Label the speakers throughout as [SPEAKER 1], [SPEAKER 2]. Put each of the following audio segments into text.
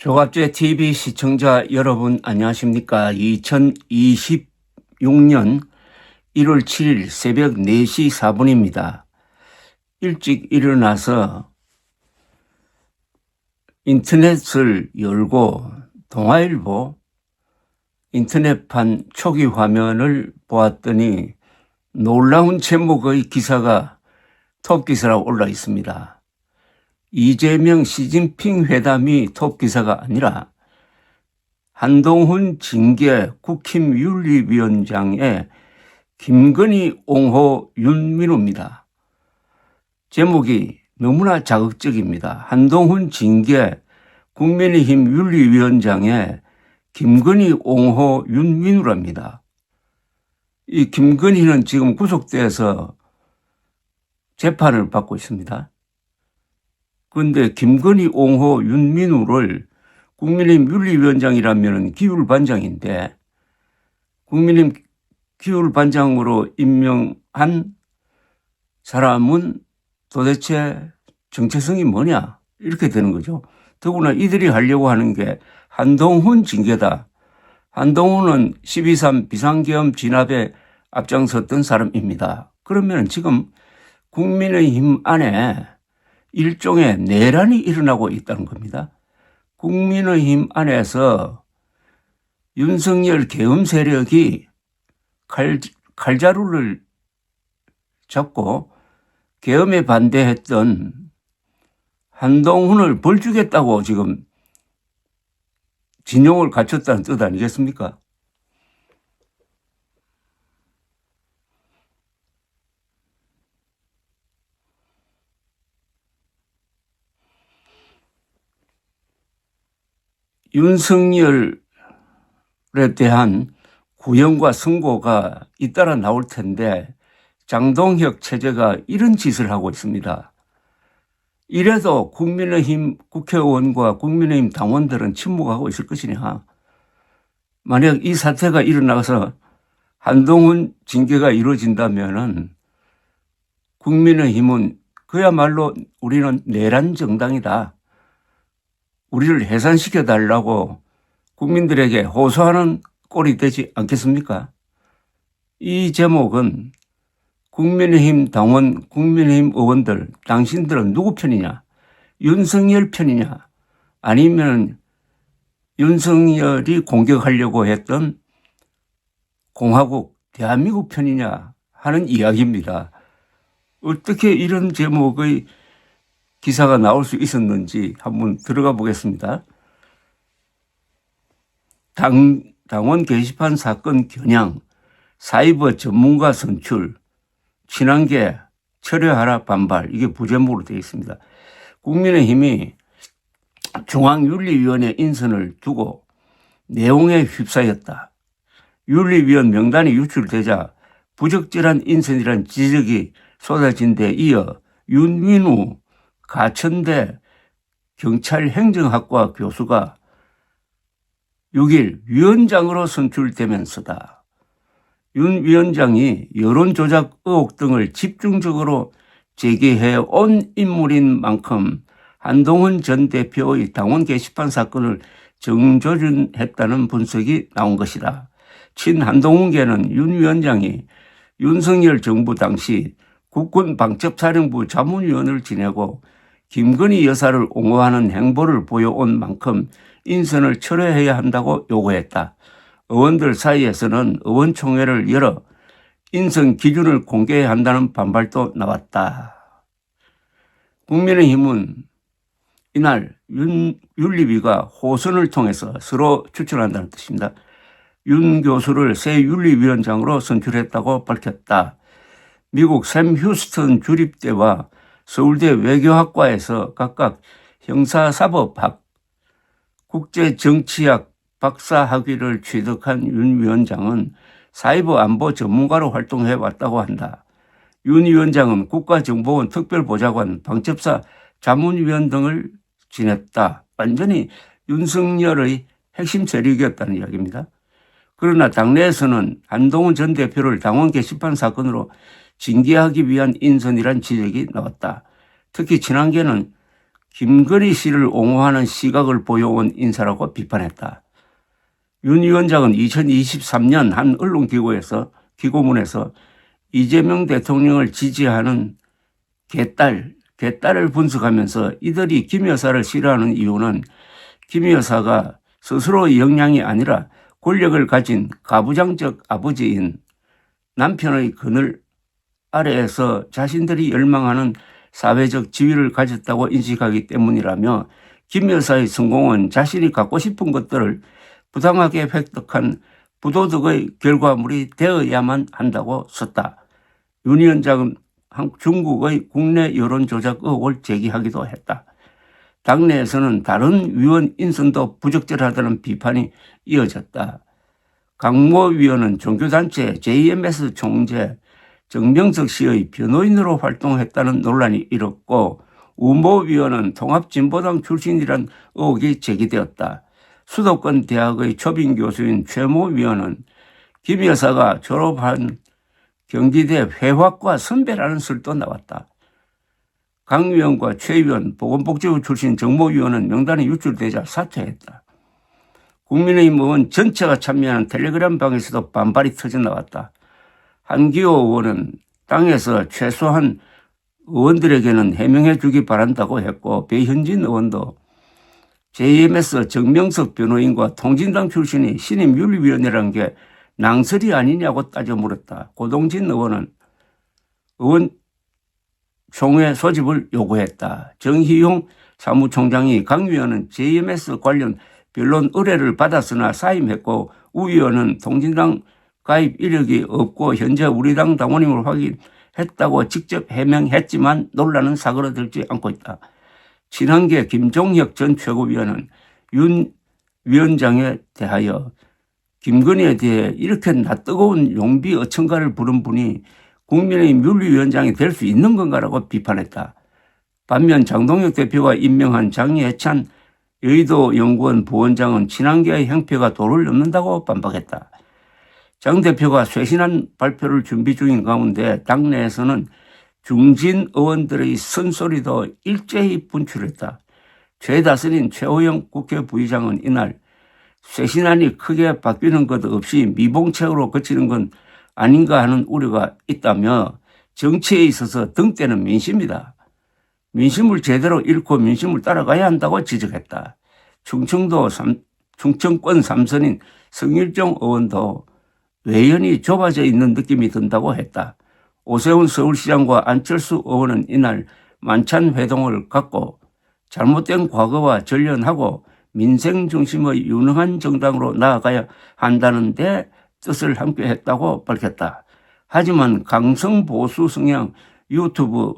[SPEAKER 1] 조갑제 TV 시청자 여러분 안녕하십니까? 2026년 1월 7일 새벽 4시 4분입니다. 일찍 일어나서 인터넷을 열고 동아일보 인터넷판 초기 화면을 보았더니 놀라운 제목의 기사가 톱기사라고 올라 있습니다. 이재명 시진핑 회담이 톱기사가 아니라 한동훈 징계 국힘 윤리위원장의 김건희 옹호 윤민우입니다. 제목이 너무나 자극적입니다. 한동훈 징계 국민의힘 윤리위원장의 김건희 옹호 윤민우랍니다. 이 김건희는 지금 구속돼서 재판을 받고 있습니다. 그런데 김건희 옹호 윤민우를 국민의힘 윤리위원장이라면 기율반장인데 국민의힘 기율반장으로 임명한 사람은 도대체 정체성이 뭐냐 이렇게 되는 거죠. 더구나 이들이 하려고 하는 게 한동훈 징계다. 한동훈은 12.3 비상계엄 진압에 앞장섰던 사람입니다. 그러면 지금 국민의힘 안에 일종의 내란이 일어나고 있다는 겁니다. 국민의힘 안에서 윤석열 계엄 세력이 칼자루를 잡고 계엄에 반대했던 한동훈을 벌주겠다고 지금 진용을 갖췄다는 뜻 아니겠습니까? 윤석열에 대한 구형과 선고가 잇따라 나올 텐데 장동혁 체제가 이런 짓을 하고 있습니다. 이래도 국민의힘 국회의원과 국민의힘 당원들은 침묵하고 있을 것이냐. 만약 이 사태가 일어나서 한동훈 징계가 이루어진다면은 국민의힘은 그야말로 우리는 내란 정당이다. 우리를 해산시켜달라고 국민들에게 호소하는 꼴이 되지 않겠습니까? 이 제목은 국민의힘 당원, 국민의힘 의원들, 당신들은 누구 편이냐? 윤석열 편이냐? 아니면 윤석열이 공격하려고 했던 공화국, 대한민국 편이냐 하는 이야기입니다. 어떻게 이런 제목의 기사가 나올 수 있었는지 한번 들어가 보겠습니다. 당원 게시판 사건 겨냥, 사이버 전문가 선출, 친한계 철회하라 반발, 이게 부제목으로 되어 있습니다. 국민의힘이 중앙윤리위원회 인선을 두고 내용에 휩싸였다. 윤리위원 명단이 유출되자 부적절한 인선이란 지적이 쏟아진 데 이어 윤민우 가천대 경찰행정학과 교수가 6일 위원장으로 선출되면서다. 윤 위원장이 여론조작 의혹 등을 집중적으로 제기해온 인물인 만큼 한동훈 전 대표의 당원 게시판 사건을 정조준했다는 분석이 나온 것이다. 친한동훈계는 윤 위원장이 윤석열 정부 당시 국군방첩사령부 자문위원을 지내고 김건희 여사를 옹호하는 행보를 보여온 만큼 인선을 철회해야 한다고 요구했다. 의원들 사이에서는 의원총회를 열어 인선 기준을 공개해야 한다는 반발도 나왔다. 국민의힘은 이날 윤리위가 호선을 통해서 서로 추천한다는 뜻입니다. 윤 교수를 새 윤리위원장으로 선출했다고 밝혔다. 미국 샘 휴스턴 주립대와 서울대 외교학과에서 각각 형사사법학, 국제정치학 박사학위를 취득한 윤 위원장은 사이버 안보 전문가로 활동해왔다고 한다. 윤 위원장은 국가정보원 특별보좌관, 방첩사 자문위원 등을 지냈다. 완전히 윤석열의 핵심 세력이었다는 이야기입니다. 그러나 당내에서는 한동훈 전 대표를 당원 게시판 사건으로 징계하기 위한 인선이란 지적이 나왔다. 특히 친한계는 김건희 씨를 옹호하는 시각을 보여온 인사라고 비판했다. 윤 위원장은 2023년 한 언론기고문에서 이재명 대통령을 지지하는 개딸을 분석하면서 이들이 김 여사를 싫어하는 이유는 김 여사가 스스로 역량이 아니라 권력을 가진 가부장적 아버지인 남편의 그늘 아래에서 자신들이 열망하는 사회적 지위를 가졌다고 인식하기 때문이라며 김 여사의 성공은 자신이 갖고 싶은 것들을 부당하게 획득한 부도덕의 결과물이 되어야만 한다고 썼다. 윤 위원장은 중국의 국내 여론조작 의혹을 제기하기도 했다. 당내에서는 다른 위원 인선도 부적절하다는 비판이 이어졌다. 강모 위원은 종교단체 JMS 총재 정명석 씨의 변호인으로 활동했다는 논란이 일었고, 우모 위원은 통합진보당 출신이란 의혹이 제기되었다. 수도권 대학의 초빙 교수인 최모 위원은 김 여사가 졸업한 경기대 회화과 선배라는 설도 나왔다. 강 위원과 최 위원, 보건복지부 출신 정모 위원은 명단에 유출되자 사퇴했다. 국민의힘 의원 전체가 참여하는 텔레그램 방에서도 반발이 터져나왔다. 한기호 의원은 당에서 최소한 의원들에게는 해명해 주기 바란다고 했고, 배현진 의원도 JMS 정명석 변호인과 통진당 출신이 신임 윤리위원회라는 게 낭설이 아니냐고 따져 물었다. 고동진 의원은 의원총회 소집을 요구했다. 정희용 사무총장이 강 위원은 JMS 관련 변론 의뢰를 받았으나 사임했고, 우 위원은 통진당 가입 이력이 없고 현재 우리 당 당원임을 확인했다고 직접 해명했지만 논란은 사그러들지 않고 있다. 친한계 김종혁 전 최고위원은 윤 위원장에 대하여 김건희에 대해 이렇게 낯뜨거운 용비 어천가를 부른 분이 국민의힘 윤리위원장이 될 수 있는 건가라고 비판했다. 반면 장동혁 대표가 임명한 장예찬 여의도 연구원 부원장은 친한계의 행패가 도를 넘는다고 반박했다. 장 대표가 쇄신한 발표를 준비 중인 가운데 당내에서는 중진 의원들의 쓴소리도 일제히 분출했다. 최다선인 최호영 국회 부의장은 이날 쇄신안이 크게 바뀌는 것 없이 미봉책으로 거치는 건 아닌가 하는 우려가 있다며 정치에 있어서 등대는 민심이다. 민심을 제대로 읽고 민심을 따라가야 한다고 지적했다. 충청권 3선인 성일종 의원도 외연이 좁아져 있는 느낌이 든다고 했다. 오세훈 서울시장과 안철수 의원은 이날 만찬 회동을 갖고 잘못된 과거와 전련하고 민생 중심의 유능한 정당으로 나아가야 한다는 데 뜻을 함께 했다고 밝혔다. 하지만 강성 보수 성향 유튜브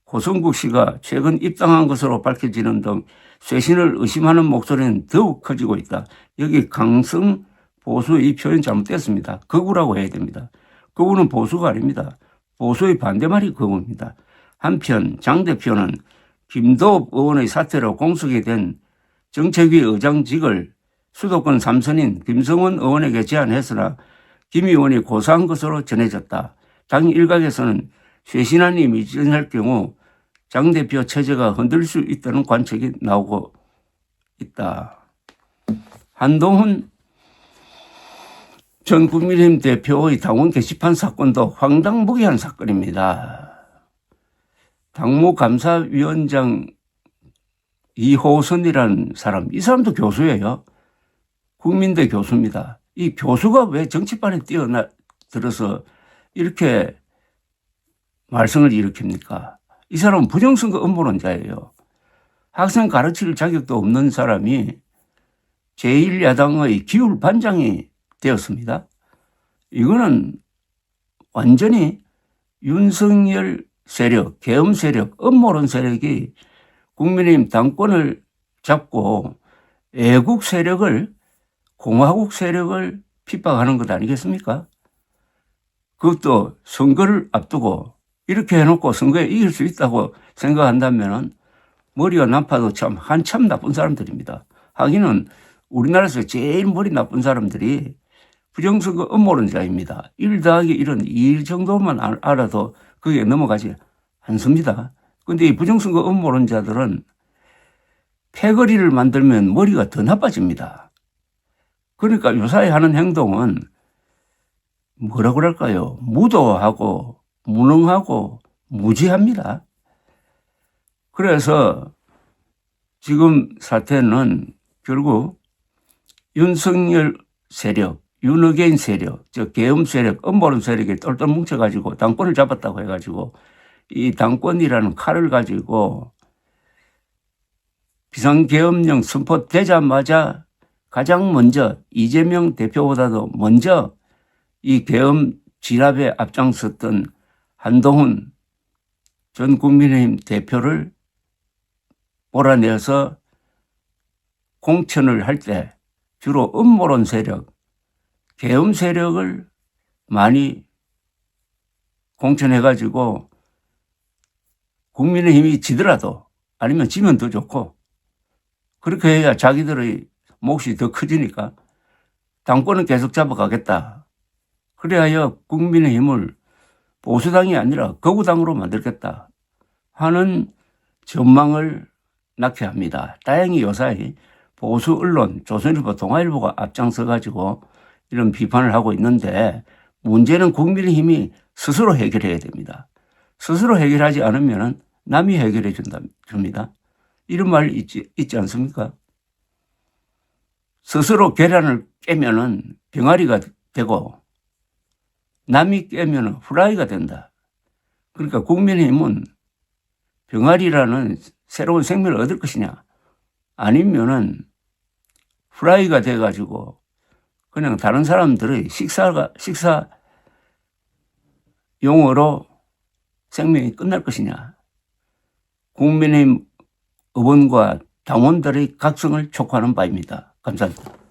[SPEAKER 1] 고성국 씨가 최근 입당한 것으로 밝혀지는 등 쇄신을 의심하는 목소리는 더욱 커지고 있다. 여기 강성 보수 이 표현 잘못됐습니다. 극우라고 해야 됩니다. 극우는 보수가 아닙니다. 보수의 반대말이 극우입니다. 한편 장 대표는 김도읍 의원의 사퇴로 공석이 된 정책위 의장직을 수도권 3선인 김성원 의원에게 제안했으나 김 의원이 고사한 것으로 전해졌다. 당 일각에서는 쇄신안이 미진할 경우 장 대표 체제가 흔들릴 수 있다는 관측이 나오고 있다. 한동훈 전 국민의힘 대표의 당원 게시판 사건도 황당무계한 사건입니다. 당무감사위원장 이호선이라는 사람, 이 사람도 교수예요. 국민대 교수입니다. 이 교수가 왜 정치판에 뛰어들어서 이렇게 말썽을 일으킵니까? 이 사람은 부정선거 음모론자예요. 학생 가르칠 자격도 없는 사람이 제1야당의 기울 반장이 되었습니다. 이거는 완전히 윤석열 세력, 계엄 세력, 음모론 세력이 국민의힘 당권을 잡고 애국 세력을, 공화국 세력을 핍박하는 것 아니겠습니까? 그것도 선거를 앞두고 이렇게 해놓고 선거에 이길 수 있다고 생각한다면 머리가 나빠도 참 한참 나쁜 사람들입니다. 하기는 우리나라에서 제일 머리 나쁜 사람들이 부정선거 음모론자입니다. 1 더하기 1은 2일 정도만 알아도 그게 넘어가지 않습니다. 그런데 이 부정선거 음모론자들은 패거리를 만들면 머리가 더 나빠집니다. 그러니까 요사이 하는 행동은 뭐라 그럴까요? 무도하고 무능하고 무지합니다. 그래서 지금 사태는 결국 윤석열 세력, 윤어게인 세력, 계엄 세력, 음모론 세력이 똘똘 뭉쳐가지고 당권을 잡았다고 해가지고 이 당권이라는 칼을 가지고 비상계엄령 선포되자마자 가장 먼저 이재명 대표보다도 먼저 이 계엄 진압에 앞장섰던 한동훈 전 국민의힘 대표를 몰아내서 공천을 할 때 주로 음모론 세력, 계엄 세력을 많이 공천해가지고 국민의힘이 지더라도 아니면 지면 더 좋고 그렇게 해야 자기들의 몫이 더 커지니까 당권은 계속 잡아가겠다. 그래야 국민의힘을 보수당이 아니라 거구당으로 만들겠다 하는 전망을 낳게 합니다. 다행히 요사이 보수 언론, 조선일보, 동아일보가 앞장서가지고 이런 비판을 하고 있는데 문제는 국민의힘이 스스로 해결해야 됩니다. 스스로 해결하지 않으면 남이 해결해 줍니다. 이런 말 있지 않습니까? 스스로 계란을 깨면은 병아리가 되고 남이 깨면은 후라이가 된다. 그러니까 국민의힘은 병아리라는 새로운 생명을 얻을 것이냐 아니면은 후라이가 돼가지고 그냥 다른 사람들의 식사 용어로 생명이 끝날 것이냐. 국민의힘 의원과 당원들의 각성을 촉구하는 바입니다. 감사합니다.